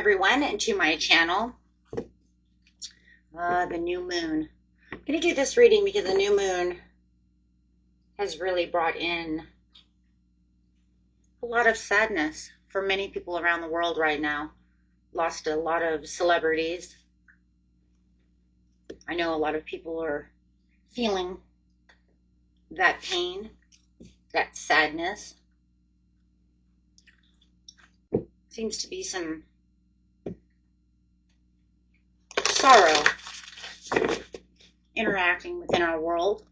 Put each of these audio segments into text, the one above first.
everyone to my channel. The new moon. I'm going to do this reading because the new moon has really brought in a lot of sadness for many people around the world right now. Lost a lot of celebrities. I know a lot of people are feeling that pain, that sadness. Seems to be some sorrow interacting within our world.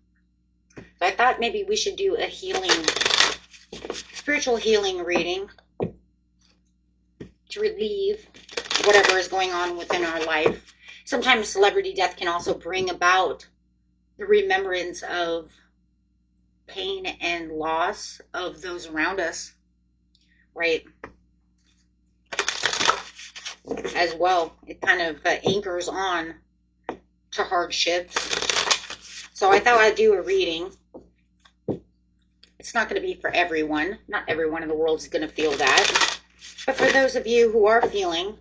So I thought maybe we should do a healing, spiritual healing reading to relieve whatever is going on within our life. Sometimes celebrity death can also bring about the remembrance of pain and loss of those around us, right? As well, it kind of anchors on to hardships. So I thought I'd do a reading. It's not going to be for everyone. Not everyone in the world is going to feel that. But for those of you who are feeling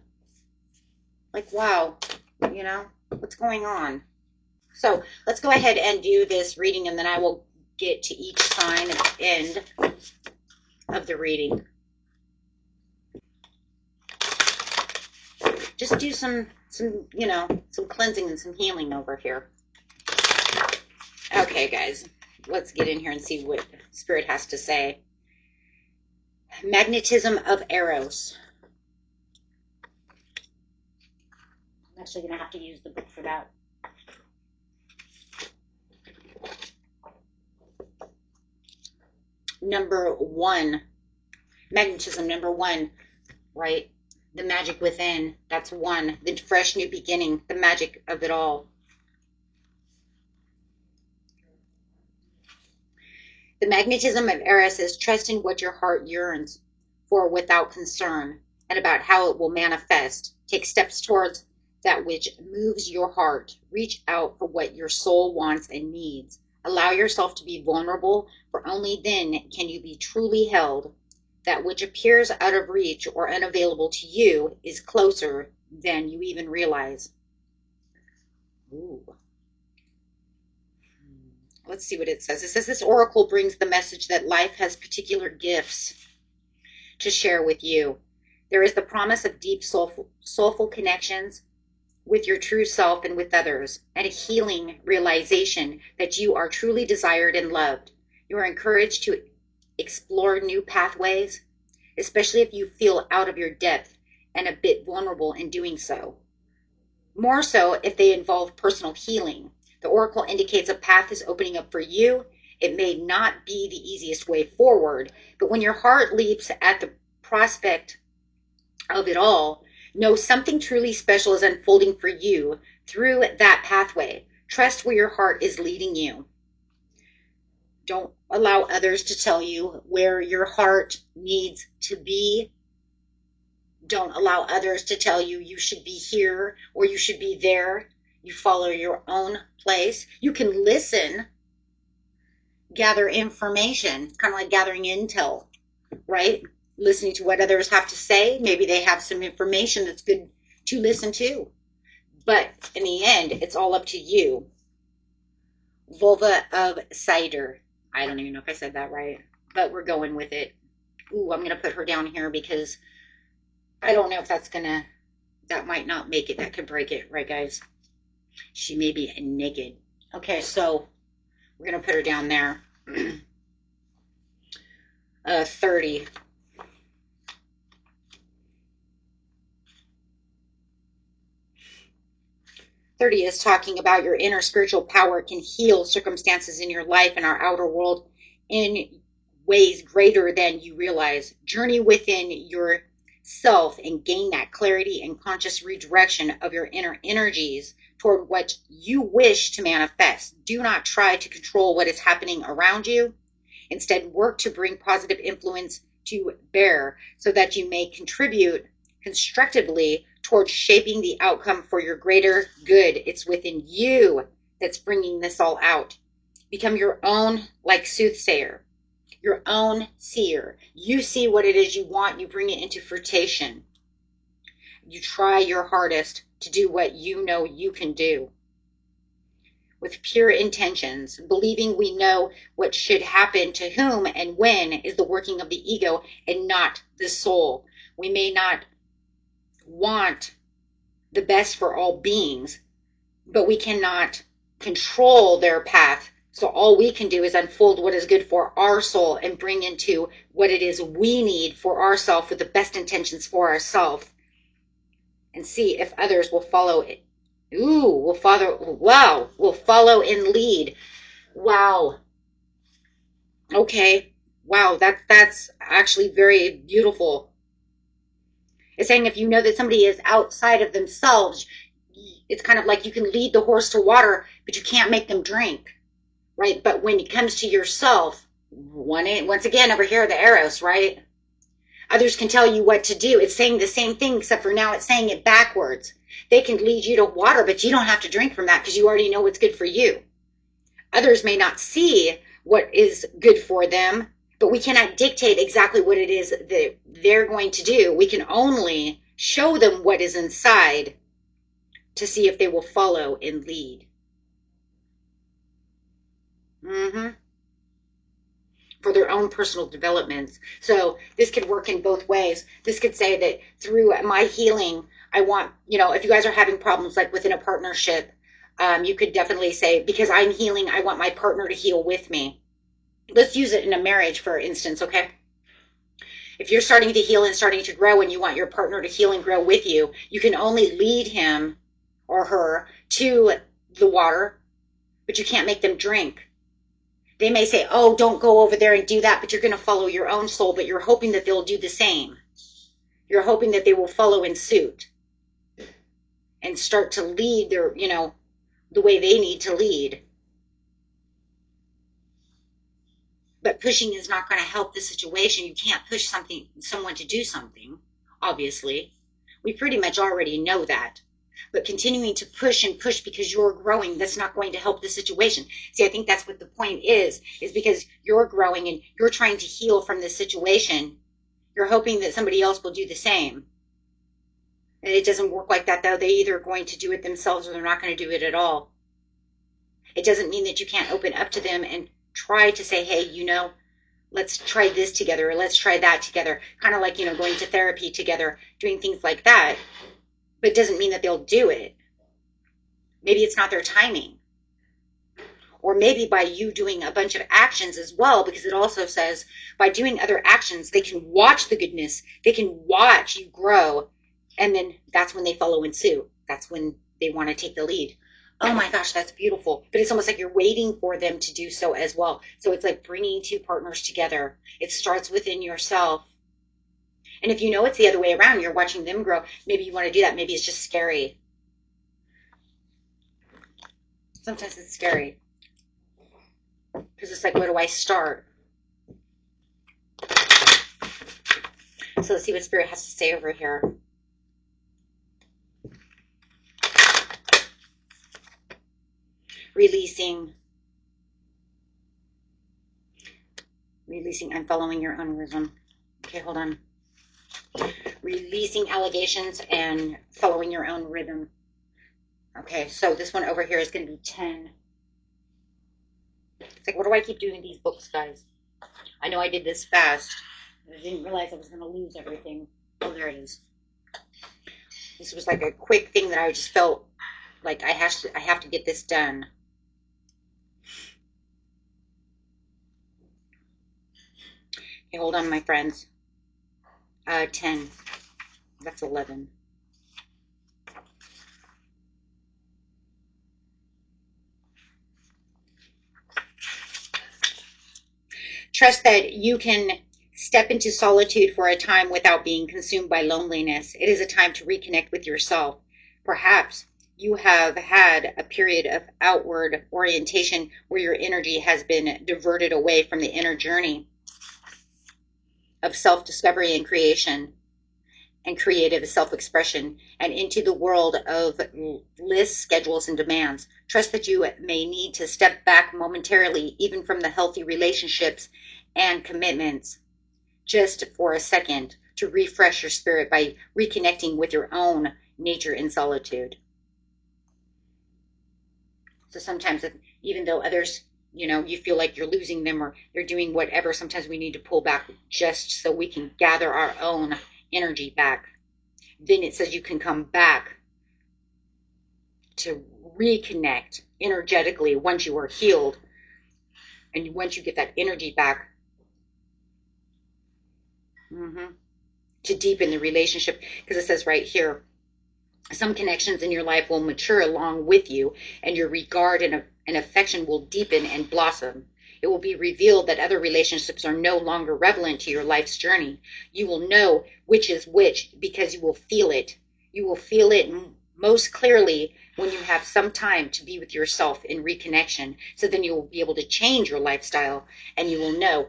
like, wow, you know, what's going on? So let's go ahead and do this reading, and then I will get to each sign at the end of the reading. Just do some you know, some cleansing and some healing over here. Okay, guys, let's get in here and see what Spirit has to say. Magnetism of Eros. I'm actually going to have to use the book for that. Number one. Magnetism, number one, right? The magic within, that's one. The fresh new beginning, the magic of it all. The magnetism of Eros is trust in what your heart yearns for without concern and about how it will manifest. Take steps towards that which moves your heart. Reach out for what your soul wants and needs. Allow yourself to be vulnerable, for only then can you be truly held. That which appears out of reach or unavailable to you is closer than you even realize. Ooh. Let's see what it says. It says this oracle brings the message that life has particular gifts to share with you. There is the promise of deep soulful connections with your true self and with others, and a healing realization that you are truly desired and loved. You are encouraged to explore new pathways, especially if you feel out of your depth and a bit vulnerable in doing so. More so if they involve personal healing. The oracle indicates a path is opening up for you. It may not be the easiest way forward, but when your heart leaps at the prospect of it all, know something truly special is unfolding for you through that pathway. Trust where your heart is leading you. Don't allow others to tell you where your heart needs to be. Don't allow others to tell you you should be here or you should be there. You follow your own place. You can listen, gather information, kind of like gathering intel, right? Listening to what others have to say. Maybe they have some information that's good to listen to. But in the end, it's all up to you. Vulva of Cider. I don't even know if I said that right, but we're going with it. Ooh, I'm going to put her down here because I don't know if that's going to, that might not make it. That could break it, right, guys? She may be naked. Okay, so we're going to put her down there. 30. Is talking about your inner spiritual power can heal circumstances in your life and our outer world in ways greater than you realize. Journey within yourself and gain that clarity and conscious redirection of your inner energies toward what you wish to manifest. Do not try to control what is happening around you. Instead, work to bring positive influence to bear so that you may contribute constructively towards shaping the outcome for your greater good. It's within you that's bringing this all out. Become your own, like soothsayer, your own seer. You see what it is you want, you bring it into fruition. you try your hardest to do what you know you can do. With pure intentions, believing we know what should happen to whom and when is the working of the ego and not the soul. We may not want the best for all beings, but we cannot control their path. So all we can do is unfold what is good for our soul and bring into what it is we need for ourselves with the best intentions for ourselves, and see if others will follow it. Will follow and lead. Wow. Okay. Wow, that's actually very beautiful. It's saying if you know that somebody is outside of themselves, it's kind of like you can lead the horse to water, but you can't make them drink, right? But when it comes to yourself, once again, over here, the arrows, right? Others can tell you what to do. It's saying the same thing, except for now it's saying it backwards. They can lead you to water, but you don't have to drink from that because you already know what's good for you. Others may not see what is good for them, but we cannot dictate exactly what it is that they're going to do. We can only show them what is inside to see if they will follow and lead. For their own personal developments. So this could work in both ways. This could say that through my healing, I want, if you guys are having problems like within a partnership, you could definitely say, because I'm healing, I want my partner to heal with me. Let's use it in a marriage, for instance, okay? If you're starting to heal and starting to grow and you want your partner to heal and grow with you, you can only lead him or her to the water, but you can't make them drink. They may say, oh, don't go over there and do that, but you're going to follow your own soul, but you're hoping that they'll do the same. You're hoping that they will follow in suit and start to lead their, the way they need to lead. But pushing is not going to help the situation. You can't push someone to do something, obviously. We pretty much already know that. But continuing to push and push because you're growing, that's not going to help the situation. See, I think that's what the point is because you're growing and you're trying to heal from this situation. You're hoping that somebody else will do the same. And it doesn't work like that, though. They're either going to do it themselves or they're not going to do it at all. It doesn't mean that you can't open up to them and try to say, hey, let's try this together, or let's try that together. Kind of like, going to therapy together, doing things like that. But it doesn't mean that they'll do it. Maybe it's not their timing. Or maybe by you doing a bunch of actions as well, because it also says by doing other actions, they can watch the goodness. They can watch you grow. And then that's when they follow in suit. That's when they want to take the lead. Oh my gosh, that's beautiful. But it's almost like you're waiting for them to do so as well. So it's like bringing two partners together. It starts within yourself. And if you know it's the other way around, you're watching them grow, maybe you want to do that. Maybe it's just scary. Sometimes it's scary. Because it's like, where do I start? So let's see what Spirit has to say over here. Releasing, I'm following your own rhythm. Okay, hold on. Releasing allegations and following your own rhythm. Okay, so this one over here is going to be 10. It's like, what do I keep doing these books, guys? I know I did this fast. I didn't realize I was going to lose everything. Oh, there it is. This was like a quick thing that I just felt like I have to get this done. Okay, hold on, my friends. 10. That's 11. Trust that you can step into solitude for a time without being consumed by loneliness. It is a time to reconnect with yourself. Perhaps you have had a period of outward orientation where your energy has been diverted away from the inner journey of self-discovery and creation and creative self-expression and into the world of lists, schedules, and demands. Trust that you may need to step back momentarily, even from the healthy relationships and commitments, just for a second, to refresh your spirit by reconnecting with your own nature in solitude. So sometimes, even though others, you feel like you're losing them or they're doing whatever, sometimes we need to pull back just so we can gather our own energy back. Then it says you can come back to reconnect energetically once you are healed. And once you get that energy back, to deepen the relationship. Because it says right here, some connections in your life will mature along with you, and your regard and affection will deepen and blossom. It will be revealed that other relationships are no longer relevant to your life's journey. You will know which is which because you will feel it. You will feel it most clearly when you have some time to be with yourself in reconnection. So then you will be able to change your lifestyle, and you will know,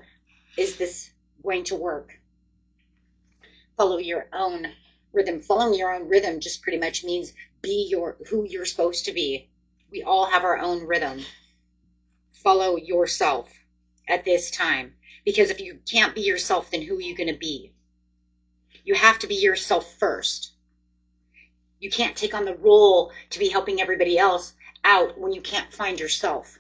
is this going to work? Follow your own rhythm. Following your own rhythm just pretty much means be who you're supposed to be. We all have our own rhythm. Follow yourself at this time, because if you can't be yourself, then who are you going to be? You have to be yourself first. You can't take on the role to be helping everybody else out when you can't find yourself.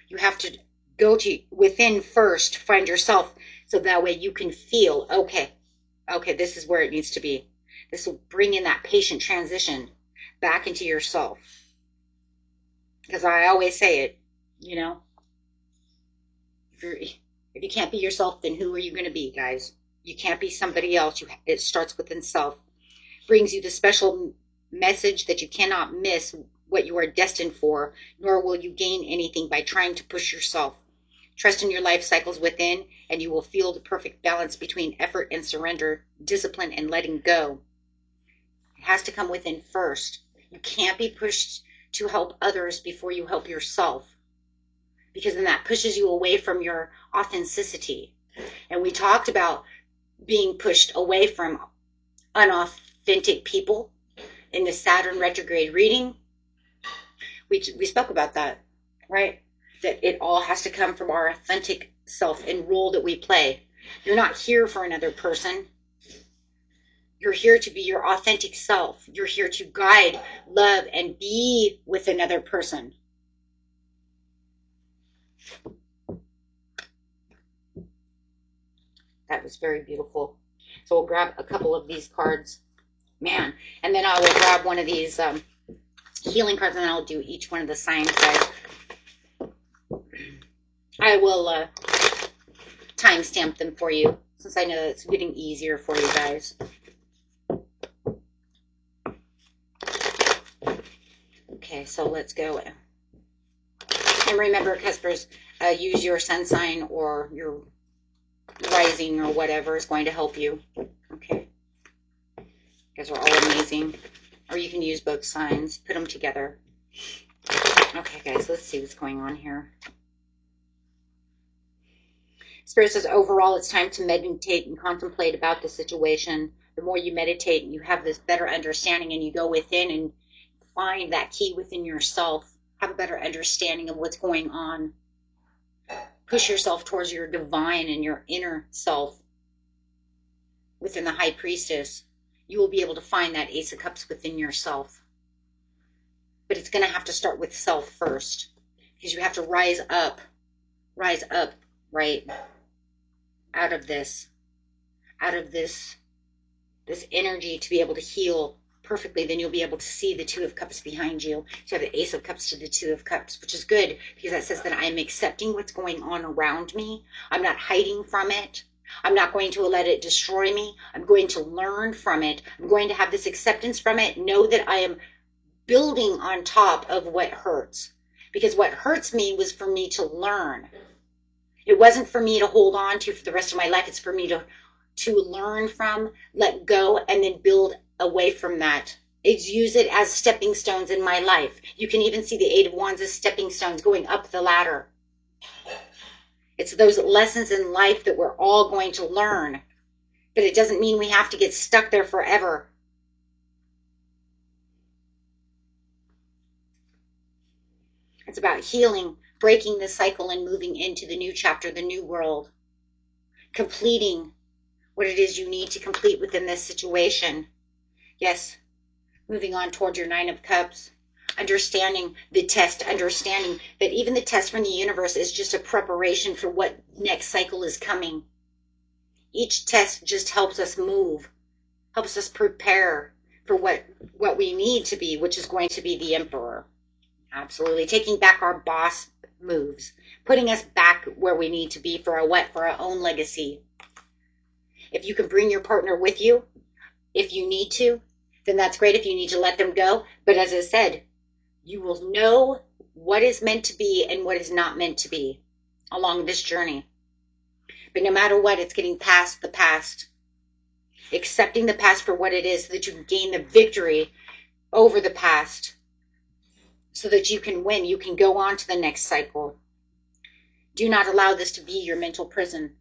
You have to go to within first, find yourself, so that way you can feel, okay, this is where it needs to be. This will bring in that patient transition back into yourself. Because I always say it, if you can't be yourself, then who are you going to be, guys? You can't be somebody else. It starts within self. Brings you the special message that you cannot miss what you are destined for, nor will you gain anything by trying to push yourself. Trust in your life cycles within, and you will feel the perfect balance between effort and surrender, discipline and letting go. It has to come within first. You can't be pushed to help others before you help yourself, because then that pushes you away from your authenticity. And we talked about being pushed away from unauthentic people in the Saturn retrograde reading. We spoke about that, right? That it all has to come from our authentic self and role that we play. You're not here for another person. You're here to be your authentic self. You're here to guide, love, and be with another person. That was very beautiful. So we'll grab a couple of these cards. Man. And then I will grab one of these healing cards, and then I'll do each one of the signs, guys. I will timestamp them for you, since I know it's getting easier for you guys. Okay, so let's go. And remember, Cuspers, use your sun sign or your rising or whatever is going to help you. Okay. You guys are all amazing. Or you can use both signs. Put them together. Okay, guys, let's see what's going on here. Spirit says, overall, it's time to meditate and contemplate about the situation. The more you meditate, you have this better understanding, and you go within and find that key within yourself. Have a better understanding of what's going on. Push yourself towards your divine and your inner self. Within the High Priestess, you will be able to find that Ace of Cups within yourself. But it's going to have to start with self first, because you have to rise up, right? Out of this energy to be able to heal perfectly. Then you'll be able to see the Two of Cups behind you. So you have the Ace of Cups to the Two of Cups, which is good, because that says that I'm accepting what's going on around me. I'm not hiding from it. I'm not going to let it destroy me. I'm going to learn from it. I'm going to have this acceptance from it. Know that I am building on top of what hurts, because what hurts me was for me to learn. It wasn't for me to hold on to for the rest of my life. It's for me to learn from, let go, and then build away from that. It's use it as stepping stones in my life. You can even see the Eight of Wands as stepping stones going up the ladder. It's those lessons in life that we're all going to learn. But it doesn't mean we have to get stuck there forever. It's about healing, breaking the cycle, and moving into the new chapter, the new world. Completing what it is you need to complete within this situation. Yes, moving on towards your Nine of Cups. Understanding the test, understanding that even the test from the universe is just a preparation for what next cycle is coming. Each test just helps us move, helps us prepare for what we need to be, which is going to be the Emperor. Absolutely. Taking back our boss moves, putting us back where we need to be for our own legacy. If you can bring your partner with you, if you need to, then that's great. If you need to let them go. But as I said, you will know what is meant to be and what is not meant to be along this journey. But no matter what, it's getting past the past. Accepting the past for what it is so that you can gain the victory over the past. So that you can win. You can go on to the next cycle. Do not allow this to be your mental prison.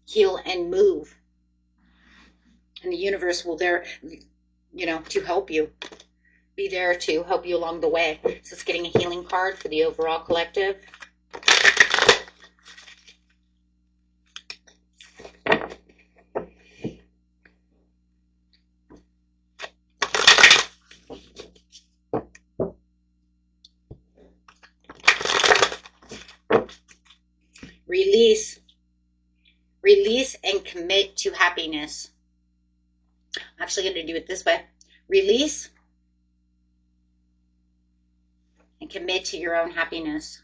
Heal and move. And the universe will there, to help you. Be there to help you along the way. So it's getting a healing card for the overall collective. Release. Release and commit to happiness. I'm actually going to do it this way. Release and commit to your own happiness.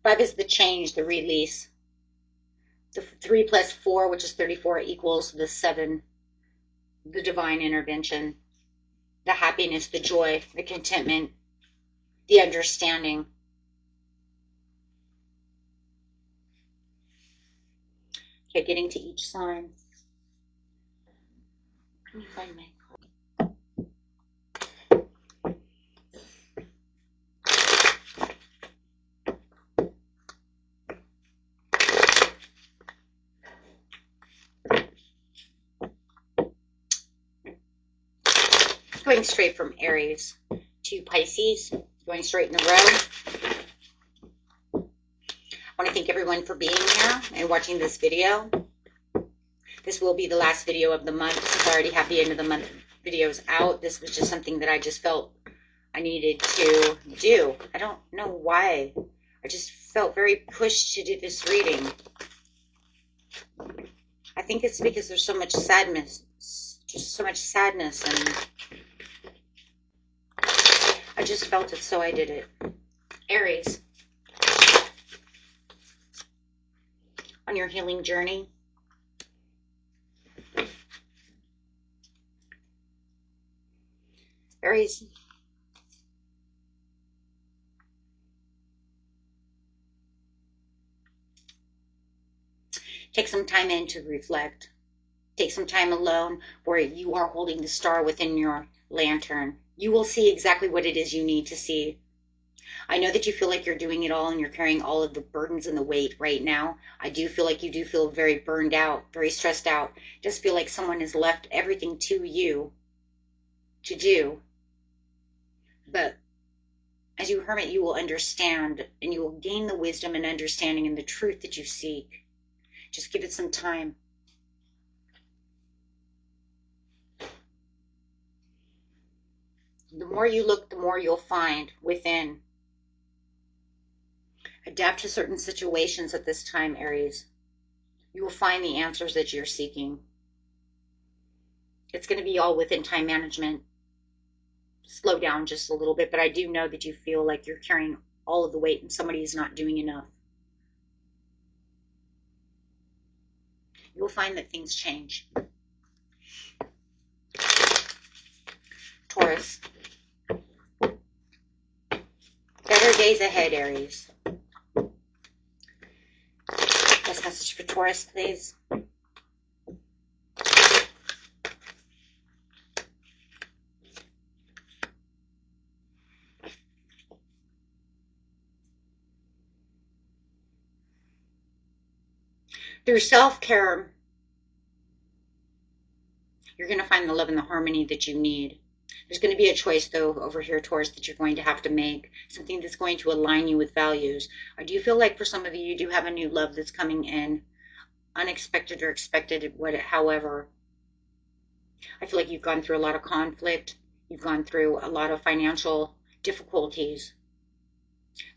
5 is the change, the release. The 3 plus 4, which is 34, equals the 7, the divine intervention, the happiness, the joy, the contentment, the understanding. Okay, getting to each sign. Let me find my going straight from Aries to Pisces, going straight in a row. I want to thank everyone for being here and watching this video. This will be the last video of the month since I already have the end of the month videos out. This was just something that I just felt I needed to do. I don't know why. I just felt very pushed to do this reading. I think it's because there's so much sadness, and I just felt it, so I did it. Aries. On your healing journey. Aries. Take some time in to reflect. Take some time alone where you are holding the star within your lantern. You will see exactly what it is you need to see. I know that you feel like you're doing it all and you're carrying all of the burdens and the weight right now. I do feel like you do feel very burned out, very stressed out. Just feel like someone has left everything to you to do. But as you hermit, you will understand and you will gain the wisdom and understanding and the truth that you seek. Just give it some time. The more you look, the more you'll find within. Adapt to certain situations at this time, Aries. You will find the answers that you're seeking. It's going to be all within time management. Slow down just a little bit, but I do know that you feel like you're carrying all of the weight and somebody is not doing enough. You will find that things change. Taurus. Better days ahead, Aries. Best message for Taurus, please. Through self-care, you're going to find the love and the harmony that you need. There's going to be a choice, though, over here, Taurus, that you're going to have to make. Something that's going to align you with values. Or do you feel like for some of you, you do have a new love that's coming in? Unexpected or expected, however. I feel like you've gone through a lot of conflict. You've gone through a lot of financial difficulties.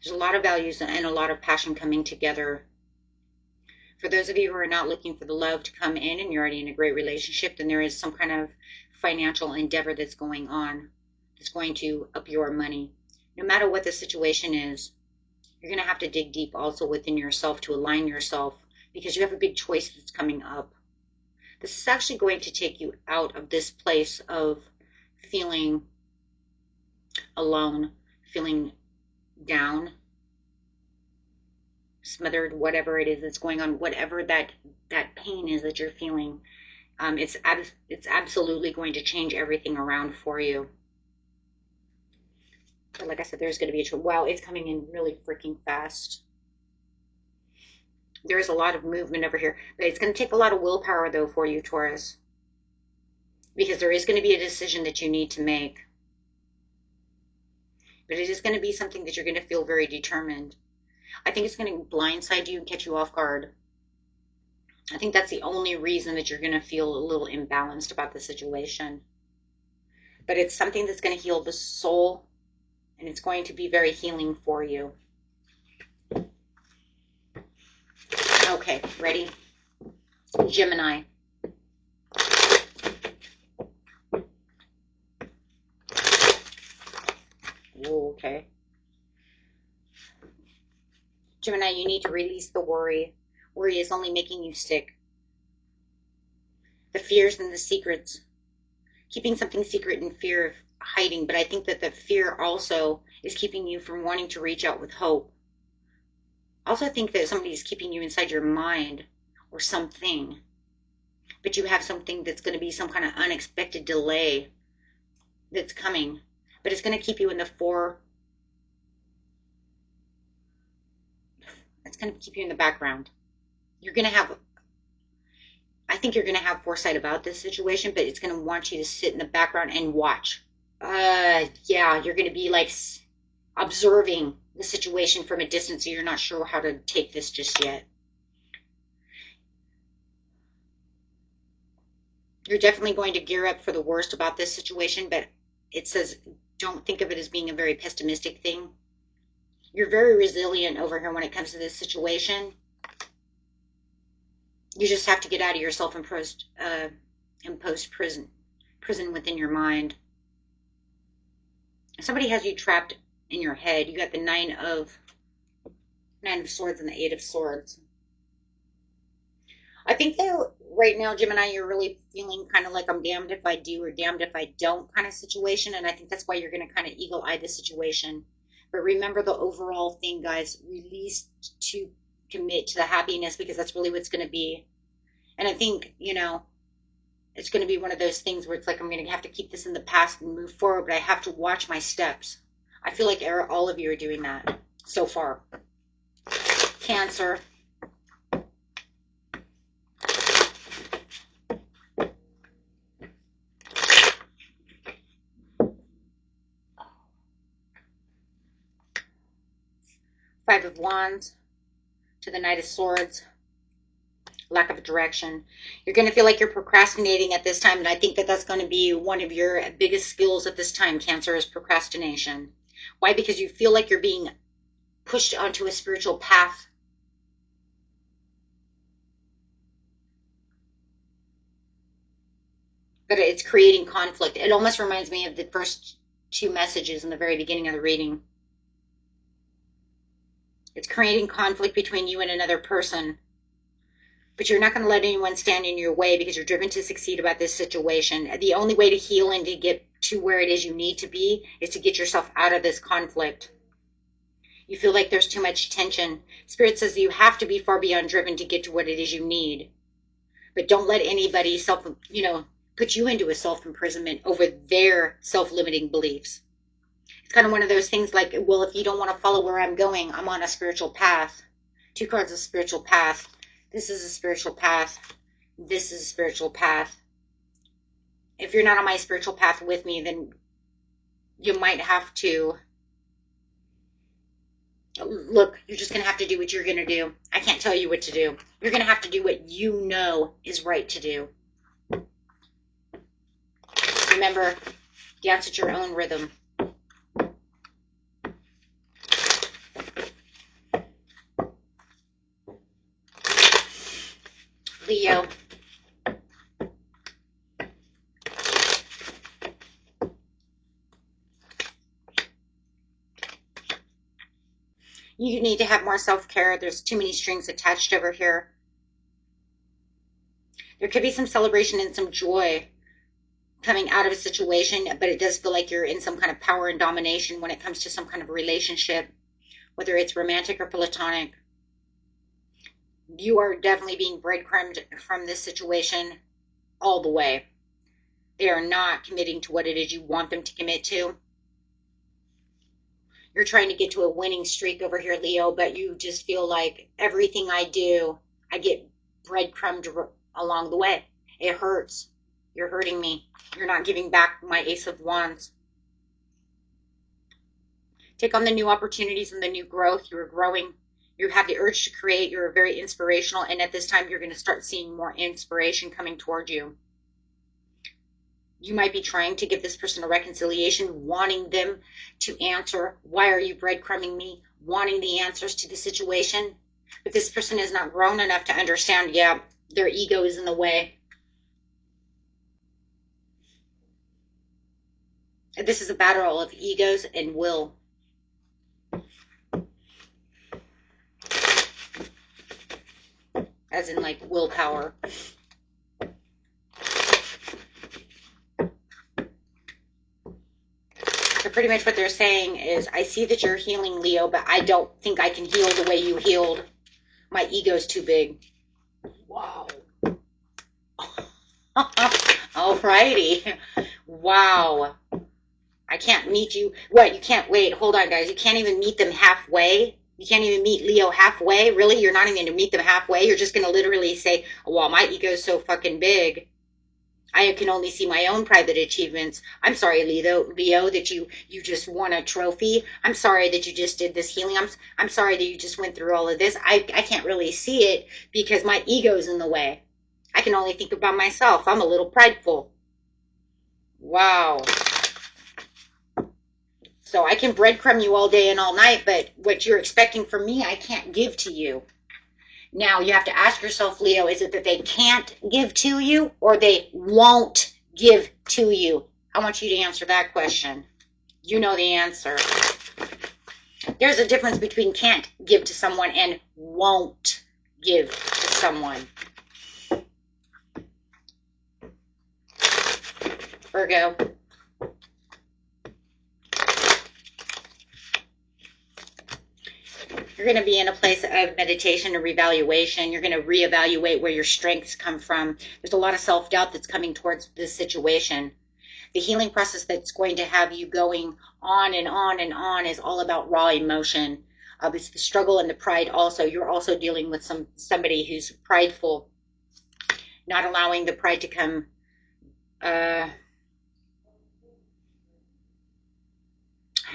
There's a lot of values and a lot of passion coming together. For those of you who are not looking for the love to come in and you're already in a great relationship, then there is some kind of financial endeavor that's going on that's going to up your money. No matter what the situation is, you're going to have to dig deep also within yourself to align yourself, because you have a big choice that's coming up. This is actually going to take you out of this place of feeling alone, feeling down, smothered, whatever it is that's going on, whatever that pain is that you're feeling. It's absolutely going to change everything around for you. But like I said, there's going to be a wow, it's coming in really freaking fast. There is a lot of movement over here, but it's going to take a lot of willpower, though, for you, Taurus, because there is going to be a decision that you need to make. But it is going to be something that you're going to feel very determined. I think it's going to blindside you and catch you off guard. I think that's the only reason that you're going to feel a little imbalanced about the situation. But it's something that's going to heal the soul, and it's going to be very healing for you. Okay, ready? Gemini. Whoa, okay. Gemini, you need to release the worry. Worry is only making you sick. The fears and the secrets. Keeping something secret in fear of hiding, but I think that the fear also is keeping you from wanting to reach out with hope. Also, I think that somebody is keeping you inside your mind or something, but you have something that's going to be some kind of unexpected delay that's coming, but it's going to keep you in the it's going to keep you in the background. You're going to have, I think you're going to have foresight about this situation, but it's going to want you to sit in the background and watch. Yeah, you're going to be like observing the situation from a distance, so you're not sure how to take this just yet. You're definitely going to gear up for the worst about this situation, but it says don't think of it as being a very pessimistic thing. You're very resilient over here when it comes to this situation. You just have to get out of your self-imposed prison within your mind. Somebody has you trapped in your head. You got the Nine of Swords and the Eight of Swords. I think that right now, Gemini, you're really feeling kind of like I'm damned if I do or damned if I don't kind of situation, and I think that's why you're going to kind of eagle eye the situation. But remember the overall thing, guys. Release to commit to the happiness, because that's really what's going to be. And I think, you know, it's going to be one of those things where it's like I'm going to have to keep this in the past and move forward, but I have to watch my steps. I feel like all of you are doing that so far. Cancer. Five of Wands to the Knight of Swords. Lack of direction. You're going to feel like you're procrastinating at this time, and I think that that's going to be one of your biggest skills at this time, Cancer, is procrastination. Why? Because you feel like you're being pushed onto a spiritual path. But it's creating conflict. It almost reminds me of the first two messages in the very beginning of the reading. It's creating conflict between you and another person. But you're not going to let anyone stand in your way, because you're driven to succeed about this situation. The only way to heal and to get to where it is you need to be is to get yourself out of this conflict. You feel like there's too much tension. Spirit says you have to be far beyond driven to get to what it is you need. But don't let anybody put you into a self-imprisonment over their self-limiting beliefs. It's kind of one of those things like, well, if you don't want to follow where I'm going, I'm on a spiritual path. Two cards of spiritual path. This is a spiritual path. This is a spiritual path. if you're not on my spiritual path with me, then you might have to, look, you're just going to have to do what you're going to do. I can't tell you what to do. You're going to have to do what you know is right to do. Remember, dance at your own rhythm. Leo. You need to have more self-care. There's too many strings attached over here. There could be some celebration and some joy coming out of a situation, but it does feel like you're in some kind of power and domination when it comes to some kind of relationship, whether it's romantic or platonic. You are definitely being breadcrumbed from this situation all the way. They are not committing to what it is you want them to commit to. You're trying to get to a winning streak over here, Leo, but you just feel like everything I do, I get breadcrumbed along the way. It hurts. You're hurting me. You're not giving back my Ace of Wands. Take on the new opportunities and the new growth. You're growing. You have the urge to create. You're very inspirational. And at this time, you're going to start seeing more inspiration coming toward you. You might be trying to give this person a reconciliation, wanting them to answer, why are you breadcrumbing me? Wanting the answers to the situation. But this person is not grown enough to understand, yeah, their ego is in the way. This is a battle of egos and will. As in like willpower. So pretty much what they're saying is, I see that you're healing, Leo, but I don't think I can heal the way you healed. My ego's too big. Wow. Alrighty. Wow. I can't meet you. What? You can't wait. Hold on, guys. You can't even meet them halfway? You can't even meet Leo halfway? Really? You're not even going to meet them halfway? You're just going to literally say, well, my ego's so fucking big. I can only see my own private achievements. I'm sorry, Leo, that you just won a trophy. I'm sorry that you just did this healing. I'm sorry that you just went through all of this. I can't really see it because my ego's in the way. I can only think about myself. I'm a little prideful. Wow. So I can breadcrumb you all day and all night, but what you're expecting from me, I can't give to you. Now, you have to ask yourself, Leo, is it that they can't give to you or they won't give to you? I want you to answer that question. You know the answer. There's a difference between can't give to someone and won't give to someone. Virgo. You're going to be in a place of meditation and reevaluation. You're going to reevaluate where your strengths come from. There's a lot of self-doubt that's coming towards this situation. The healing process that's going to have you going on and on and on is all about raw emotion. It's the struggle and the pride also. You're also dealing with somebody who's prideful, not allowing the pride to come. How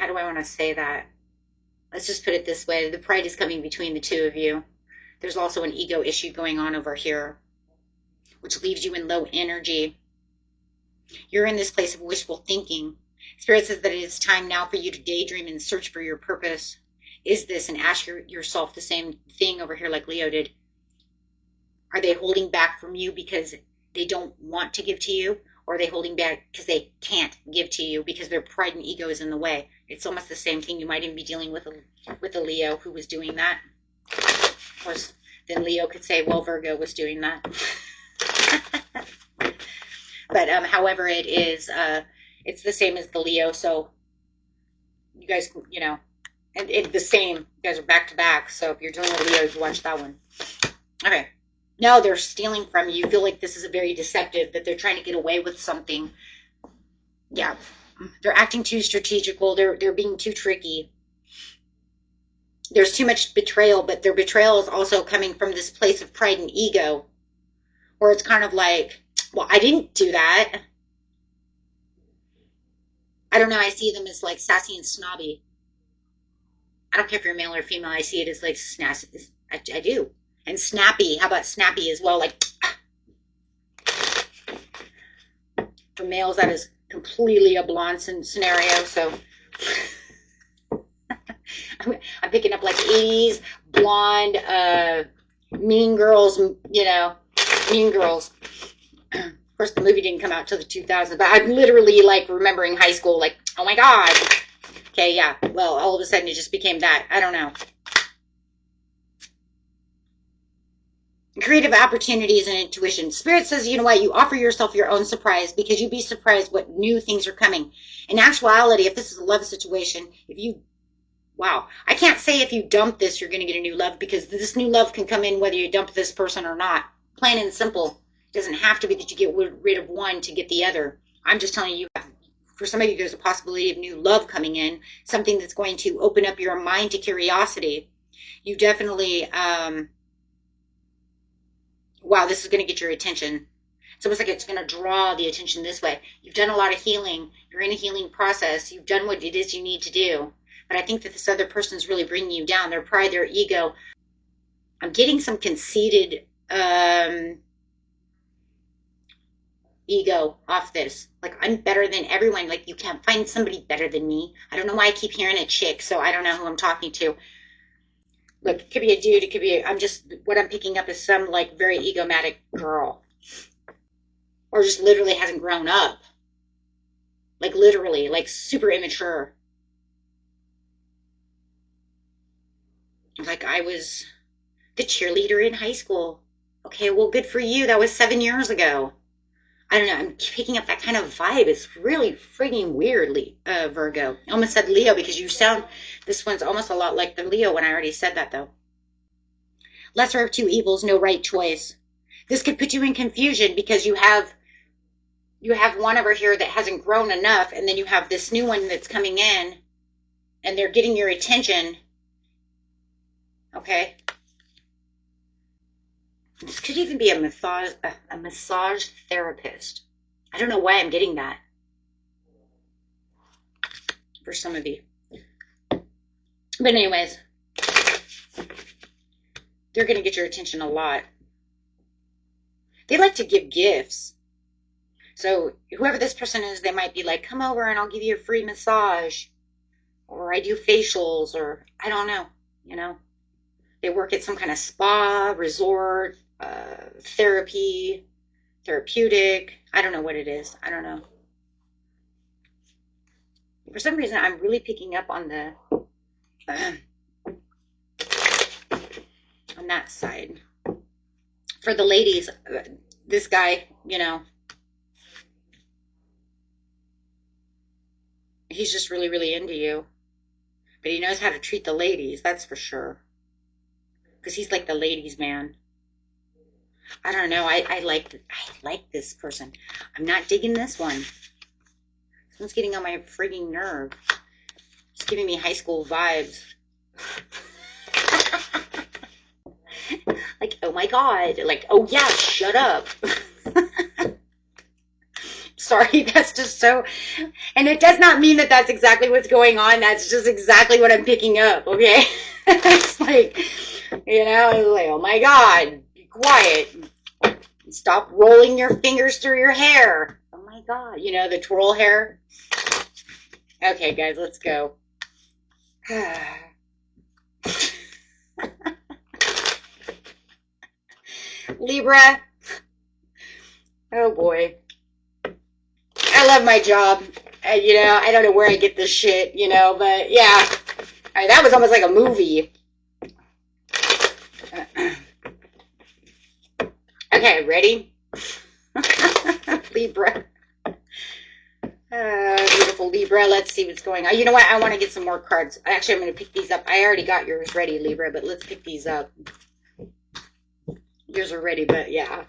do I want to say that? Let's just put it this way. The pride is coming between the two of you. There's also an ego issue going on over here, which leaves you in low energy. You're in this place of wishful thinking. Spirit says that it is time now for you to daydream and search for your purpose. Is this, and ask yourself the same thing over here like Leo did. Are they holding back from you because they don't want to give to you? Or are they holding back because they can't give to you because their pride and ego is in the way? It's almost the same thing. You might even be dealing with a Leo who was doing that. Of course, then Leo could say, well, Virgo was doing that. But however it is, it's the same as the Leo. So you guys, you know, and it's the same. You guys are back to back. So if you're dealing with Leo, you watch that one. Okay. No, they're stealing from you. You feel like this is a very deceptive, that they're trying to get away with something. Yeah. They're acting too strategical. They're being too tricky. There's too much betrayal, but their betrayal is also coming from this place of pride and ego. Or it's kind of like, well, I didn't do that. I don't know. I see them as like sassy and snobby. I don't care if you're male or female. I see it as like snappy. I do. And snappy. How about snappy as well? Like, for males, that is completely a blonde scenario. So I'm picking up like 80s blonde, mean girls, you know, mean girls. Of course, the movie didn't come out till the 2000s, but I'm literally like remembering high school, like, oh my God. Okay, yeah. Well, all of a sudden it just became that. I don't know. Creative opportunities and intuition. Spirit says, you know what? You offer yourself your own surprise because you'd be surprised what new things are coming. In actuality, if this is a love situation, if you, wow, I can't say if you dump this, you're going to get a new love, because this new love can come in whether you dump this person or not. Plain and simple. It doesn't have to be that you get rid of one to get the other. I'm just telling you, for some of you, there's a possibility of new love coming in, something that's going to open up your mind to curiosity. You definitely, wow, this is going to get your attention. It's almost like it's going to draw the attention this way. You've done a lot of healing. You're in a healing process. You've done what it is you need to do. But I think that this other person's really bringing you down. Their pride, their ego. I'm getting some conceited ego off this. Like, I'm better than everyone. Like, you can't find somebody better than me. I don't know why I keep hearing a chick, so I don't know who I'm talking to. Look, it could be a dude, it could be what I'm picking up is some, like, very egomatic girl. Or just literally hasn't grown up. Like, literally, like, super immature. Like, I was the cheerleader in high school. Okay, well, good for you. That was 7 years ago. I don't know. I'm picking up that kind of vibe. It's really frigging weirdly, Virgo. I almost said Leo because you sound, this one's almost a lot like the Leo one. I already said that, though. Lesser of two evils, no right choice. This could put you in confusion because you have one over here that hasn't grown enough, and then you have this new one that's coming in, and they're getting your attention. Okay? This could even be a massage therapist. I don't know why I'm getting that. For some of you. But anyways, they're going to get your attention a lot. They like to give gifts. So whoever this person is, they might be like, come over and I'll give you a free massage. Or I do facials, or I don't know, you know. They work at some kind of spa, resort, therapeutic. I don't know what it is. I don't know. For some reason, I'm really picking up on the on that side. For the ladies, this guy, you know, he's just really, really into you. But he knows how to treat the ladies, that's for sure. Because he's like the ladies' man. I don't know. I like this person. I'm not digging this one. This one's getting on my frigging nerve. It's giving me high school vibes. Like, oh my God. Like, oh yeah, shut up. Sorry, that's just so... And it does not mean that that's exactly what's going on. That's just exactly what I'm picking up, okay? It's like, you know, it's like, oh my God, be quiet. Stop rolling your fingers through your hair. Oh my God, you know, the twirl hair. Okay, guys, let's go. Libra. Oh boy. I love my job. You know, I don't know where I get this shit, you know, but yeah. That was almost like a movie. Okay, ready? Libra. Beautiful Libra. Let's see what's going on. You know what? I want to get some more cards. Actually, I'm going to pick these up. I already got yours ready, Libra, but let's pick these up. Yours are ready, but yeah.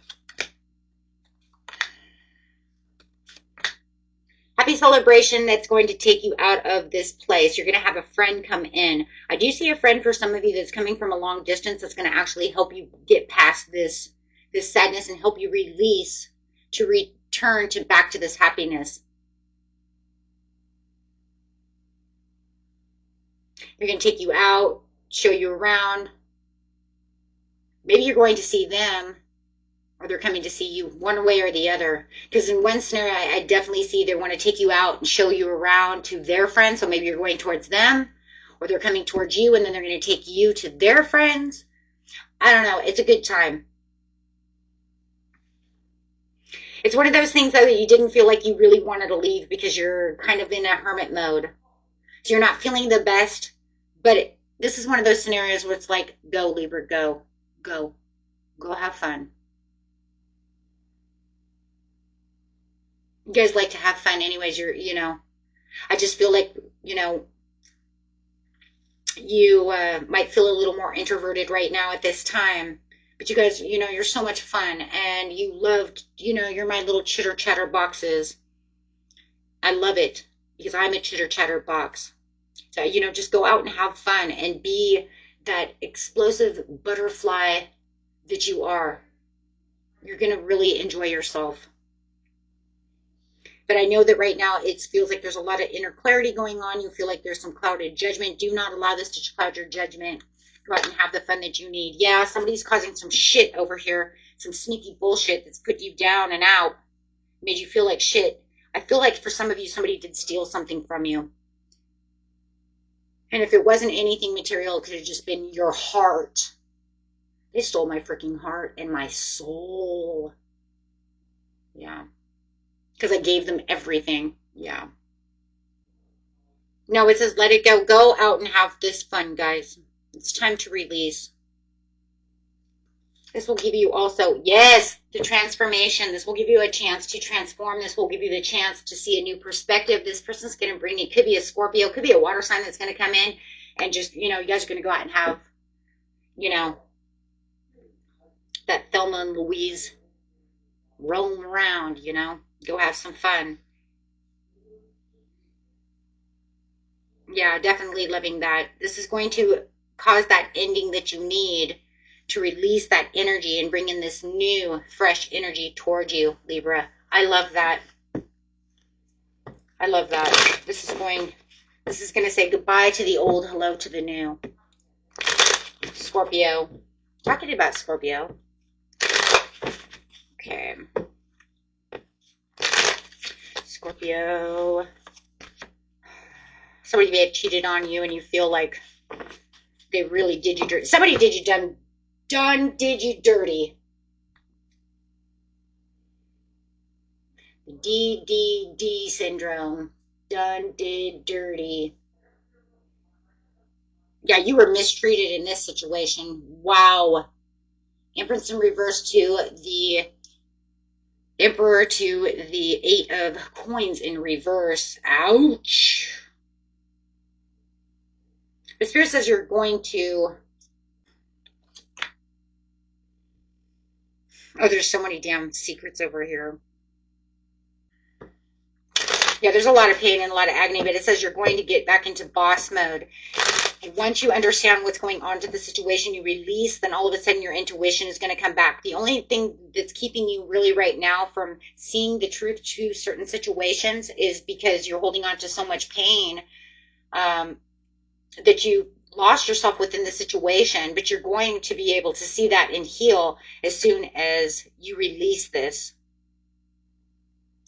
Happy celebration that's going to take you out of this place. You're going to have a friend come in. I do see a friend for some of you that's coming from a long distance that's going to actually help you get past this sadness and help you release to return back to this happiness. They're going to take you out, show you around. Maybe you're going to see them, or they're coming to see you, one way or the other. Because in one scenario, I definitely see they want to take you out and show you around to their friends. So maybe you're going towards them, or they're coming towards you, and then they're going to take you to their friends. I don't know. It's a good time. It's one of those things, though, that you didn't feel like you really wanted to leave because you're kind of in a hermit mode. So you're not feeling the best. But this is one of those scenarios where it's like, go, Libra, go. Go. Go have fun. You guys like to have fun anyways. I just feel like, you might feel a little more introverted right now at this time. But you guys, you're so much fun, and you loved, you're my little chitter chatter boxes. I love it because I'm a chitter chatter box. So, just go out and have fun and be that explosive butterfly that you are. You're going to really enjoy yourself. But I know that right now it feels like there's a lot of inner clarity going on. You feel like there's some clouded judgment. Do not allow this to cloud your judgment. Go out and have the fun that you need. Yeah, somebody's causing some shit over here. Some sneaky bullshit that's put you down and out. Made you feel like shit. I feel like for some of you, somebody did steal something from you. And if it wasn't anything material, it could have just been your heart. They stole my freaking heart and my soul. Yeah. Because I gave them everything. Yeah. No, it says let it go. Go out and have this fun, guys. It's time to release. This will give you also, yes, the transformation. This will give you a chance to transform. This will give you the chance to see a new perspective. This person's going to bring it. Could be a Scorpio. Could be a water sign that's going to come in. And just, you guys are going to go out and have, that Thelma and Louise roam around, Go have some fun. Yeah, definitely loving that. This is going to cause that ending that you need to release that energy and bring in this new, fresh energy towards you, Libra. I love that. I love that. This is going to say goodbye to the old, hello to the new. Scorpio. Talking about Scorpio. Okay. Scorpio. Somebody may have cheated on you and you feel like they really did you dirty. Somebody did you did you dirty. DDD syndrome. Done did dirty. Yeah, you were mistreated in this situation. Wow. Empress in reverse to the Emperor to the Eight of Coins in reverse. Ouch. The Spirit says you're going to... Oh, there's so many damn secrets over here. Yeah, there's a lot of pain and a lot of agony, but it says you're going to get back into boss mode. Once you understand what's going on to the situation, you release, then all of a sudden your intuition is going to come back. The only thing that's keeping you really right now from seeing the truth to certain situations is because you're holding on to so much pain that you lost yourself within the situation, but you're going to be able to see that and heal as soon as you release this.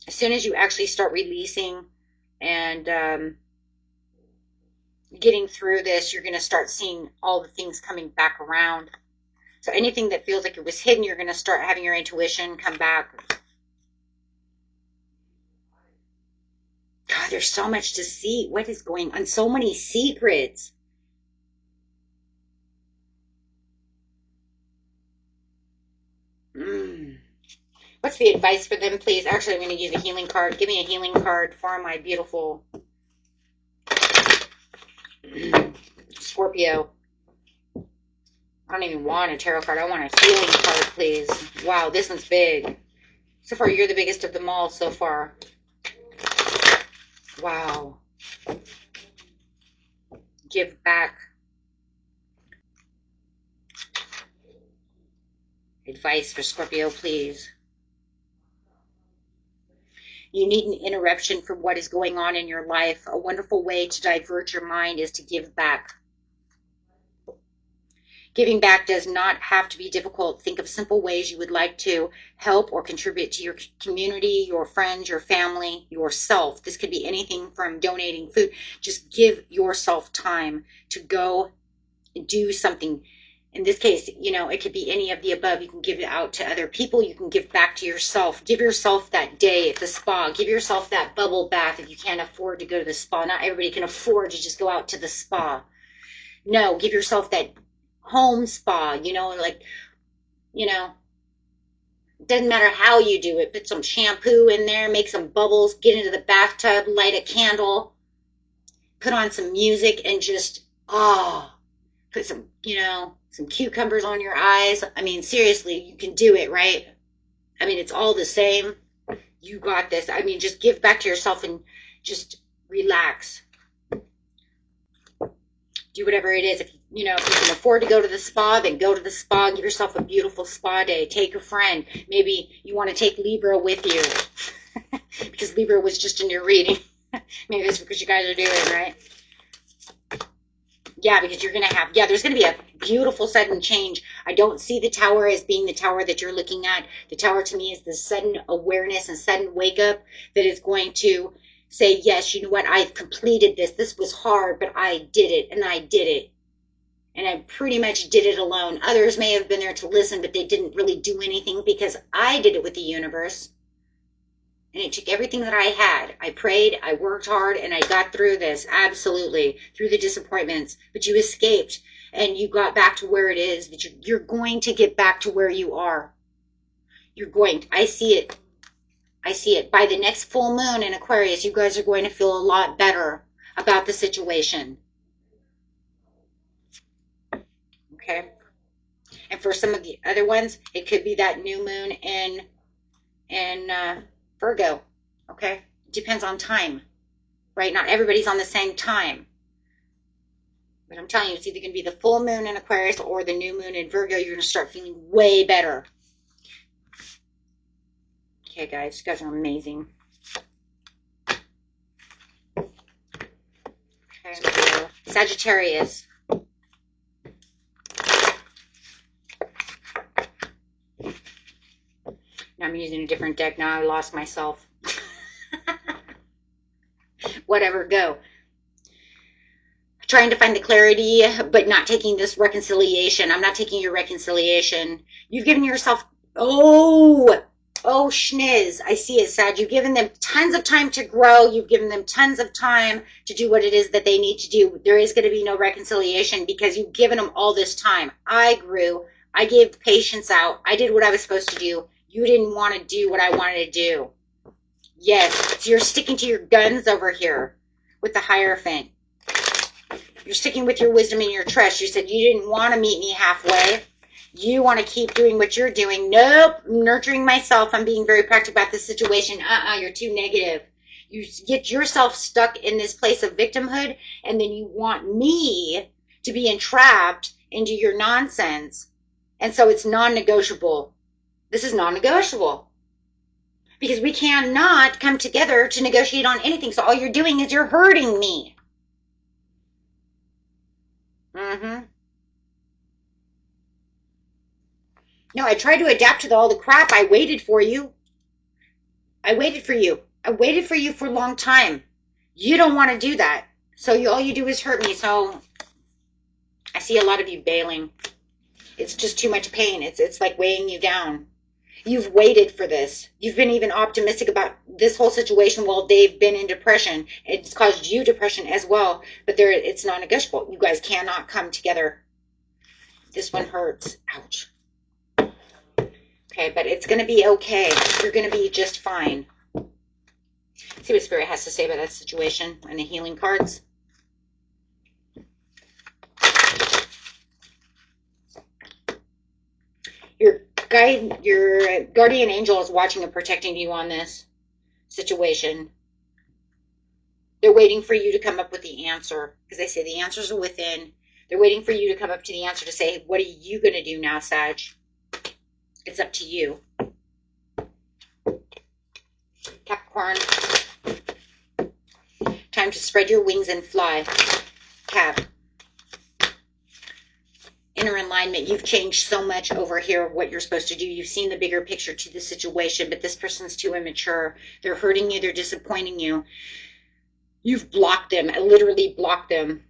As soon as you actually start releasing and getting through this, you're going to start seeing all the things coming back around. So anything that feels like it was hidden, you're going to start having your intuition come back. God, there's so much to see. What is going on? So many secrets. What's the advice for them, please? Actually, I'm going to use a healing card. Give me a healing card for my beautiful Scorpio. I don't even want a tarot card. I want a healing card, please. Wow, this one's big. So far, you're the biggest of them all so far. Wow. Give back. Advice for Scorpio, please. You need an interruption from what is going on in your life. A wonderful way to divert your mind is to give back. Giving back does not have to be difficult. Think of simple ways you would like to help or contribute to your community, your friends, your family, yourself. This could be anything from donating food. Just give yourself time to go and do something. In this case, you know, it could be any of the above. You can give it out to other people. You can give back to yourself. Give yourself that day at the spa. Give yourself that bubble bath if you can't afford to go to the spa. Not everybody can afford to just go out to the spa. No, give yourself that home spa, you know, like, you know, doesn't matter how you do it. Put some shampoo in there, make some bubbles, get into the bathtub, light a candle, put on some music, and just, put some, you know, some cucumbers on your eyes. I mean, seriously, you can do it, right? I mean, it's all the same. You got this. I mean, just give back to yourself and just relax. Do whatever it is. If you know, if you can afford to go to the spa, then go to the spa. Give yourself a beautiful spa day. Take a friend. Maybe you want to take Libra with you because Libra was just in your reading. Maybe that's because you guys are doing it, right? Yeah, because you're going to have, there's going to be a beautiful sudden change. I don't see the tower as being the tower that you're looking at. The tower to me is the sudden awareness and sudden wake up that is going to say, yes, you know what, I've completed this. This was hard, but I did it, and I did it. And I pretty much did it alone. Others may have been there to listen, but they didn't really do anything because I did it with the universe. And it took everything that I had. I prayed, I worked hard, and I got through this, absolutely, through the disappointments. But you escaped, and you got back to where it is. That you're going to get back to where you are. You're going. I see it. I see it. By the next full moon in Aquarius, you guys are going to feel a lot better about the situation. Okay? And for some of the other ones, it could be that new moon in Virgo. Okay? It depends on time. Right? Not everybody's on the same time. But I'm telling you, it's either going to be the full moon in Aquarius or the new moon in Virgo. You're going to start feeling way better. Okay, guys. You guys are amazing. Okay. Sagittarius. Now I'm using a different deck. Now I lost myself. Whatever, go. Trying to find the clarity, but not taking this reconciliation. I'm not taking your reconciliation. You've given yourself, oh, schniz. I see it, Sag. You've given them tons of time to grow. You've given them tons of time to do what it is that they need to do. There is going to be no reconciliation because you've given them all this time. I grew. I gave patience out. I did what I was supposed to do. You didn't want to do what I wanted to do. Yes, so you're sticking to your guns over here with the Hierophant. You're sticking with your wisdom and your trust. You said you didn't want to meet me halfway. You want to keep doing what you're doing. Nope, nurturing myself. I'm being very practical about this situation. You're too negative. You get yourself stuck in this place of victimhood, and then you want me to be entrapped into your nonsense. And so it's non-negotiable. This is non-negotiable. Because we cannot come together to negotiate on anything. So all you're doing is you're hurting me. No, I tried to adapt to all the crap. I waited for you. I waited for you. I waited for you for a long time. You don't want to do that. So all you do is hurt me. So I see a lot of you bailing. It's just too much pain. It's like weighing you down. You've waited for this. You've been even optimistic about this whole situation while they've been in depression. It's caused you depression as well. But it's non-negotiable. You guys cannot come together. This one hurts. Ouch. Okay, but it's going to be okay. You're going to be just fine. See what Spirit has to say about that situation and the healing cards. Your guardian angel is watching and protecting you on this situation. They're waiting for you to come up with the answer because they say the answers are within. They're waiting for you to come up to the answer to say, what are you going to do now, Sag? It's up to you. Capricorn. Capricorn. Time to spread your wings and fly. Cap. Inner alignment. You've changed so much over here of what you're supposed to do. You've seen the bigger picture to the situation, but this person's too immature. They're hurting you. They're disappointing you. You've blocked them. Literally blocked them.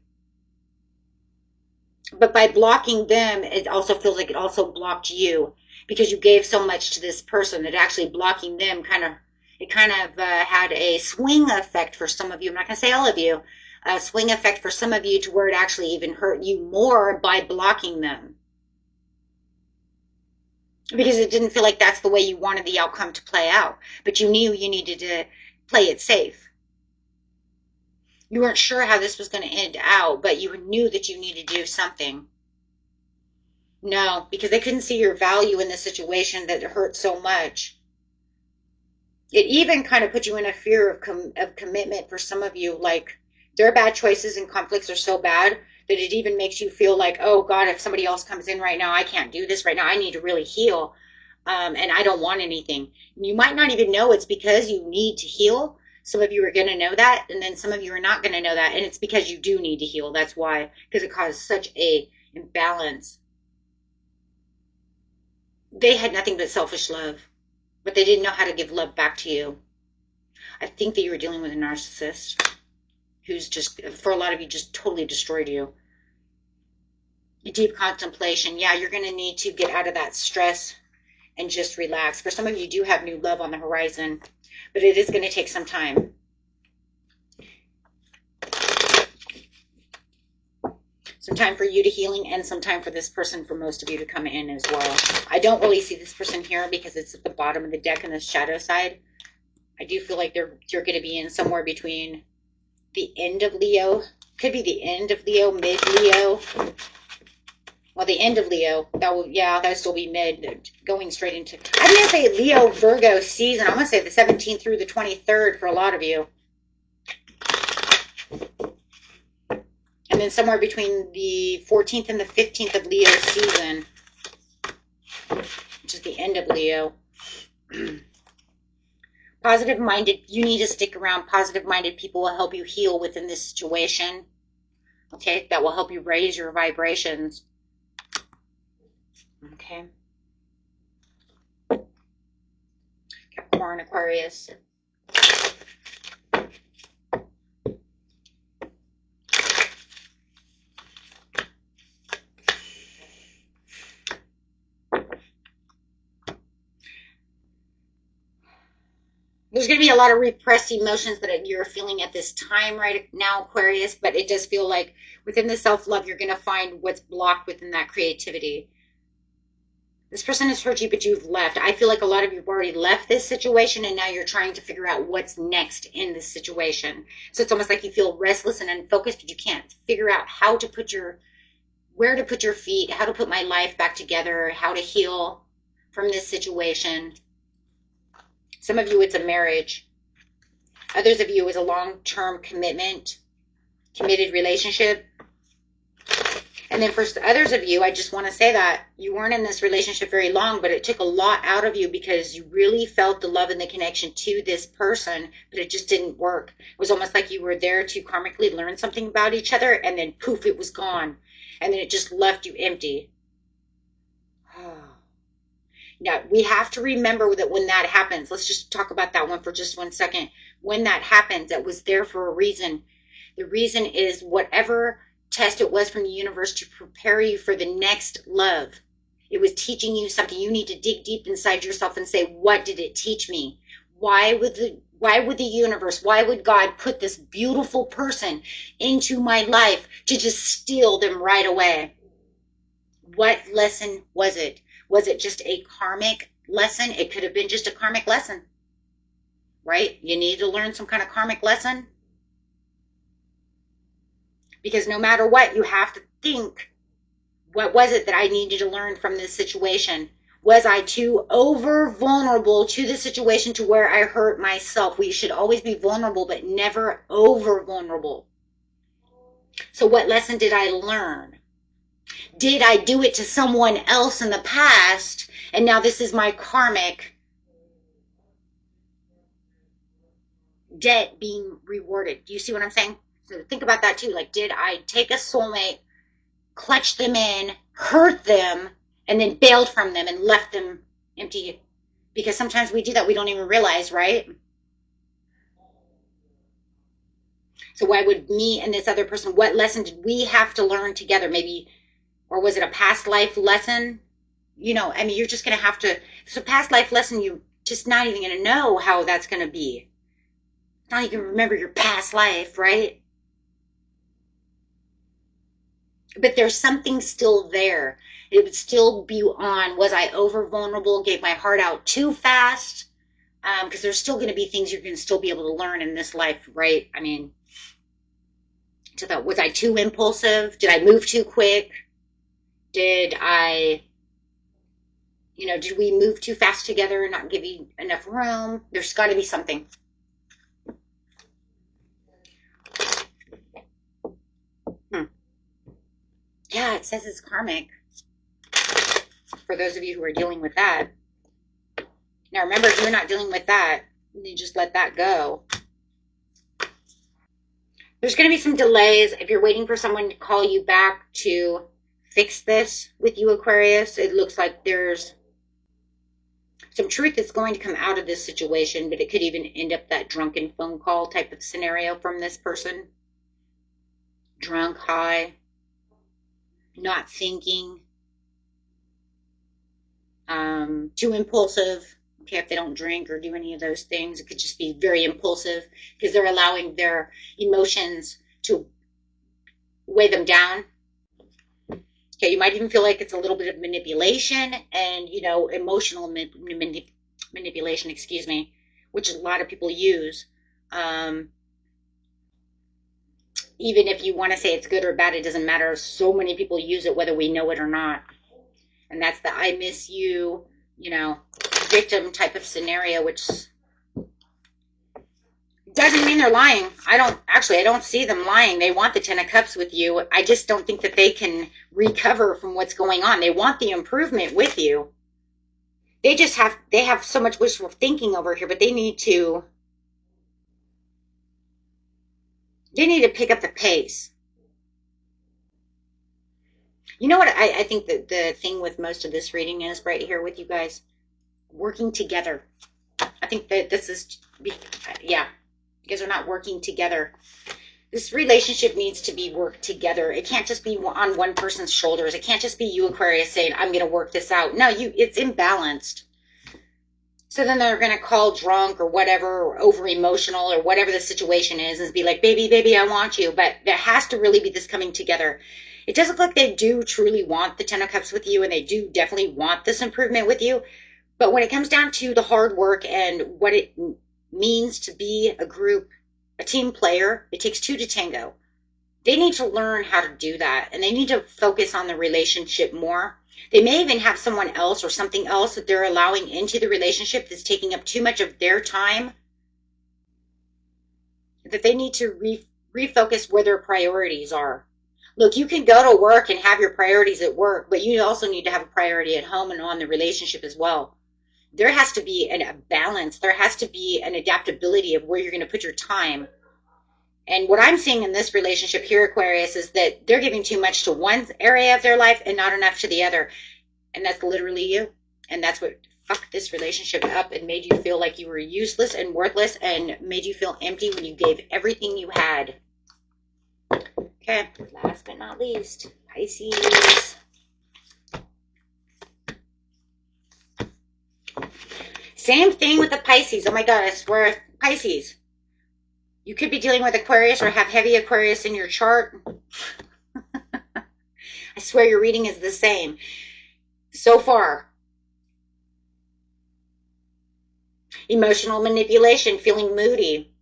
But by blocking them, it also feels like it also blocked you, because you gave so much to this person that actually blocking them kind of had a swing effect for some of you. I'm not going to say all of you. A swing effect for some of you to where it actually even hurt you more by blocking them. Because it didn't feel like that's the way you wanted the outcome to play out. But you knew you needed to play it safe. You weren't sure how this was going to end out, but you knew that you needed to do something. No, because they couldn't see your value in the situation that hurt so much. It even kind of put you in a fear of commitment for some of you. Like, their bad choices and conflicts are so bad that it even makes you feel like, oh God, if somebody else comes in right now, I can't do this right now. I need to really heal. And I don't want anything. You might not even know it's because you need to heal. Some of you are going to know that, and then some of you are not going to know that, and it's because you do need to heal. That's why, because it caused such a imbalance. They had nothing but selfish love, but they didn't know how to give love back to you. I think that you were dealing with a narcissist who's just, for a lot of you, just totally destroyed you. Deep contemplation. Yeah, you're going to need to get out of that stress and just relax. For some of you do have new love on the horizon, but it is going to take some time. Some time for you to healing and some time for this person, for most of you, to come in as well. I don't really see this person here because it's at the bottom of the deck in the shadow side. I do feel like you're going to be in somewhere between the end of Leo. Could be the end of Leo, mid-Leo. Well, the end of Leo, that would still be mid, going straight into, I'm going to say Leo, Virgo season. I'm going to say the 17th through the 23rd for a lot of you. And then somewhere between the 14th and the 15th of Leo season, which is the end of Leo. Positive-minded, you need to stick around. Positive-minded people will help you heal within this situation. Okay, that will help you raise your vibrations. Okay. Capricorn, Aquarius. There's going to be a lot of repressed emotions that you're feeling at this time right now, Aquarius, but it does feel like within the self-love, you're going to find what's blocked within that creativity. This person has hurt you, but you've left. I feel like a lot of you have already left this situation, and now you're trying to figure out what's next in this situation. So it's almost like you feel restless and unfocused, but you can't figure out how to put where to put your feet, how to put my life back together, how to heal from this situation. Some of you, it's a marriage. Others of you, it's a long-term committed relationship. And then for others of you, I just want to say that you weren't in this relationship very long, but it took a lot out of you because you really felt the love and the connection to this person, but it just didn't work. It was almost like you were there to karmically learn something about each other, and then poof, it was gone. And then it just left you empty. Now, we have to remember that when that happens, let's just talk about that one for just 1 second. When that happens, it was there for a reason. The reason is whatever test it was from the universe to prepare you for the next love. It was teaching you something. You need to dig deep inside yourself and say, what did it teach me? Why would the universe, why would God put this beautiful person into my life to just steal them right away? What lesson was it? Was it just a karmic lesson? It could have been just a karmic lesson, right? You need to learn some kind of karmic lesson. Because no matter what, you have to think, what was it that I needed to learn from this situation? Was I too over vulnerable to the situation to where I hurt myself? We should always be vulnerable, but never over vulnerable. So what lesson did I learn? Did I do it to someone else in the past, and now this is my karmic debt being rewarded. Do you see what I'm saying? So think about that too. Like, did I take a soulmate, clutch them in, hurt them, and then bailed from them and left them empty? Because sometimes we do that. We don't even realize, right? So why would me and this other person, what lesson did we have to learn together? Maybe, or was it a past life lesson? You know, I mean, you're just going to have to, if it's a past life lesson, you just not even going to know how that's going to be. Not even remember your past life, right? But there's something still there. It would still be on, was I over vulnerable, gave my heart out too fast? Because there's still going to be things you're going to still be able to learn in this life, right? I mean, was I too impulsive? Did I move too quick? Did we move too fast together and not give you enough room? There's got to be something. Yeah, it says it's karmic. For those of you who are dealing with that. Now remember, if you're not dealing with that, you just let that go. There's going to be some delays. If you're waiting for someone to call you back to fix this with you, Aquarius, it looks like there's some truth that's going to come out of this situation, but it could even end up that drunken phone call type of scenario from this person. Drunk, high, not thinking, too impulsive. Okay, if they don't drink or do any of those things, it could just be very impulsive because they're allowing their emotions to weigh them down. Okay, you might even feel like it's a little bit of manipulation and, emotional manipulation, which a lot of people use. Even if you want to say it's good or bad, it doesn't matter. So many people use it whether we know it or not. And that's the I miss you, victim type of scenario, which doesn't mean they're lying. I don't see them lying. They want the 10 of Cups with you. I just don't think that they can recover from what's going on. They want the improvement with you. They have so much wishful thinking over here, but they need to pick up the pace. You know what I think that the thing with most of this reading is right here with you guys? Working together. I think that this is, yeah, you guys are not working together. This relationship needs to be worked together. It can't just be on one person's shoulders. It can't just be you, Aquarius, saying, I'm going to work this out. No, it's imbalanced. So then they're going to call drunk or whatever, or over emotional or whatever the situation is, and be like, baby, I want you. But there has to really be this coming together. It does look like they do truly want the 10 of Cups with you, and they do definitely want this improvement with you. But when it comes down to the hard work and what it means to be a group, a team player, it takes two to tango. They need to learn how to do that, and they need to focus on the relationship more. They may even have someone else or something else that they're allowing into the relationship that's taking up too much of their time, that they need to refocus where their priorities are. Look, you can go to work and have your priorities at work, but you also need to have a priority at home and on the relationship as well. There has to be a balance. There has to be an adaptability of where you're going to put your time. And what I'm seeing in this relationship here, Aquarius, is that they're giving too much to one area of their life and not enough to the other. And that's literally you. And that's what fucked this relationship up and made you feel like you were useless and worthless and made you feel empty when you gave everything you had. Okay, last but not least, Pisces. Same thing with the Pisces. Oh my God, I swear, Pisces. You could be dealing with Aquarius or have heavy Aquarius in your chart. I swear your reading is the same so far. Emotional manipulation, feeling moody.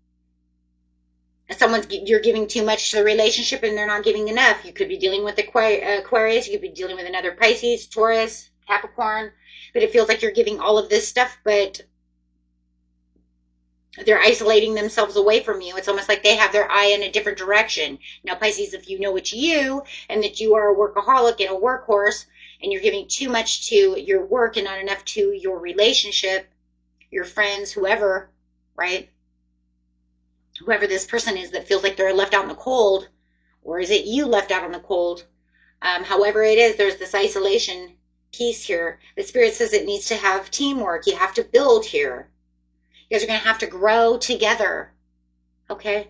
You're giving too much to the relationship and they're not giving enough. You could be dealing with Aquarius. You could be dealing with another Pisces, Taurus, Capricorn. But it feels like you're giving all of this stuff, but they're isolating themselves away from you. It's almost like they have their eye in a different direction. Now, Pisces, if you know it's you and that you are a workaholic and a workhorse and you're giving too much to your work and not enough to your relationship, your friends, whoever, right? whoever this person is that feels like they're left out in the cold, or is it you left out in the cold? However it is, there's this isolation piece here. The Spirit says it needs to have teamwork. You have to build here. You guys are going to have to grow together. Okay?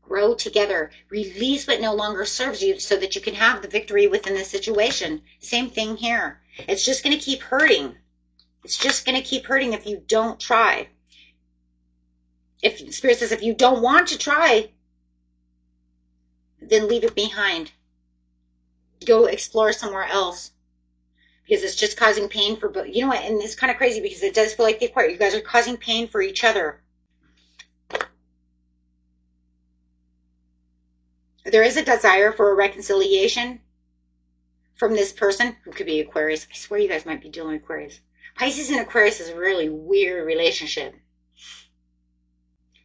Grow together. Release what no longer serves you so that you can have the victory within the situation. Same thing here. It's just going to keep hurting. It's just going to keep hurting if you don't try. If Spirit says if you don't want to try, then leave it behind. Go explore somewhere else. Because it's just causing pain for both. You know what? And it's kind of crazy because it does feel like the Aquarius. You guys are causing pain for each other. There is a desire for a reconciliation from this person who could be Aquarius. I swear you guys might be dealing with Aquarius. Pisces and Aquarius is a really weird relationship.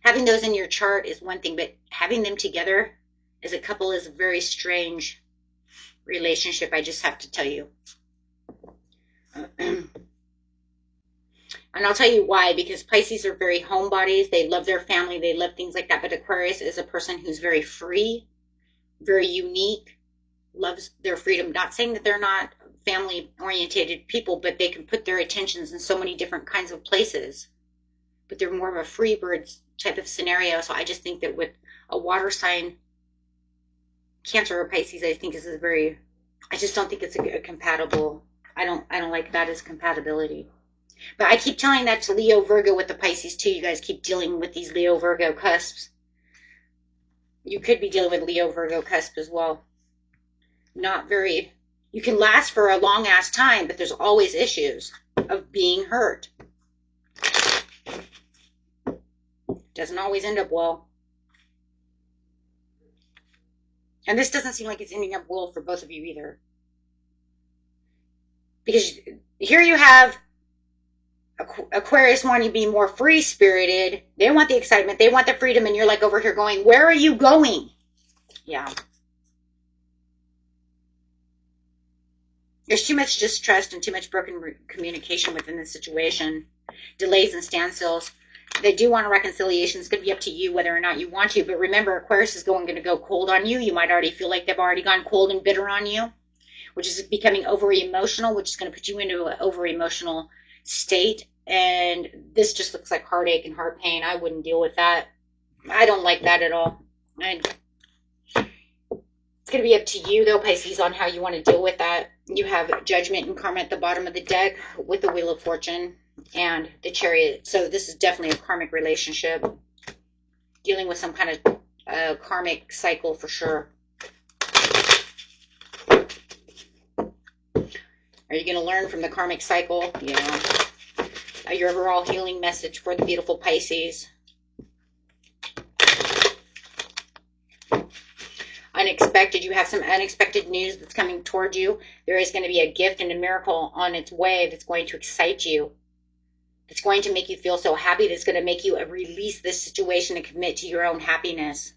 Having those in your chart is one thing, but having them together as a couple is a very strange relationship, I just have to tell you. And I'll tell you why, because Pisces are very homebodies. They love their family. They love things like that. But Aquarius is a person who's very free, very unique, loves their freedom. Not saying that they're not family-oriented people, but they can put their attentions in so many different kinds of places. But they're more of a free bird type of scenario. So I just think that with a water sign, Cancer or Pisces, I think is a very, I just don't think it's a compatible. I don't like that as compatibility. But I keep telling that to Leo Virgo with the Pisces too. You guys keep dealing with these Leo Virgo cusps. You could be dealing with Leo Virgo cusp as well. Not very, you can last for a long ass time, but there's always issues of being hurt. Doesn't always end up well. And this doesn't seem like it's ending up well for both of you either. Because here you have Aquarius wanting to be more free-spirited. They want the excitement. They want the freedom. And you're like over here going, where are you going? Yeah. There's too much distrust and too much broken communication within the situation. Delays and standstills. They do want a reconciliation. It's going to be up to you whether or not you want to. But remember, Aquarius is going to go cold on you. You might already feel like they've already gone cold and bitter on you, which is becoming over-emotional, which is going to put you into an over-emotional state. And this just looks like heartache and heart pain. I wouldn't deal with that. I don't like that at all. It's going to be up to you, though, Pisces, on how you want to deal with that. You have Judgment and Karma at the bottom of the deck with the Wheel of Fortune and the Chariot. So this is definitely a karmic relationship. Dealing with some kind of karmic cycle for sure. Are you going to learn from the karmic cycle? Yeah. Your overall healing message for the beautiful Pisces. Unexpected. You have some unexpected news that's coming toward you. There is going to be a gift and a miracle on its way that's going to excite you. It's going to make you feel so happy. That's going to make you release this situation and commit to your own happiness.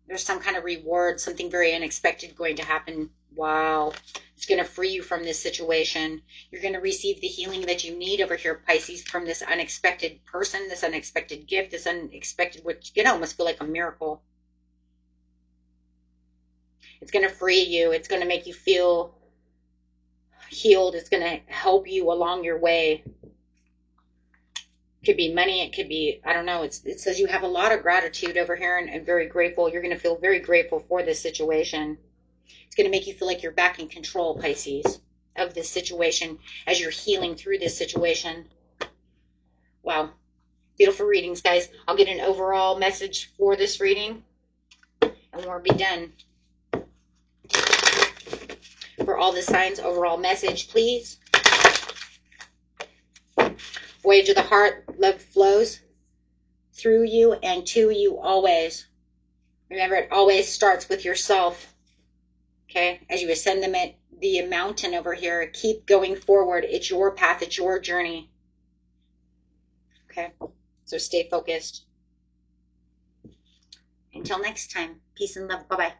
There's some kind of reward, something very unexpected going to happen. Wow. It's going to free you from this situation. You're going to receive the healing that you need over here, Pisces, from this unexpected person, this unexpected gift, this unexpected, what you can almost feel like a miracle. It's going to free you. It's going to make you feel healed. It's going to help you along your way. It could be money. It could be, I don't know. It says you have a lot of gratitude over here and very grateful. You're going to feel very grateful for this situation. It's going to make you feel like you're back in control, Pisces, of this situation as you're healing through this situation. Wow. Beautiful readings, guys. I'll get an overall message for this reading and we'll be done. For all the signs, overall message, please. Voyage of the heart, love flows through you and to you always. Remember, it always starts with yourself. Okay? As you ascend the mountain over here, keep going forward. It's your path. It's your journey. Okay? So stay focused. Until next time, peace and love. Bye-bye.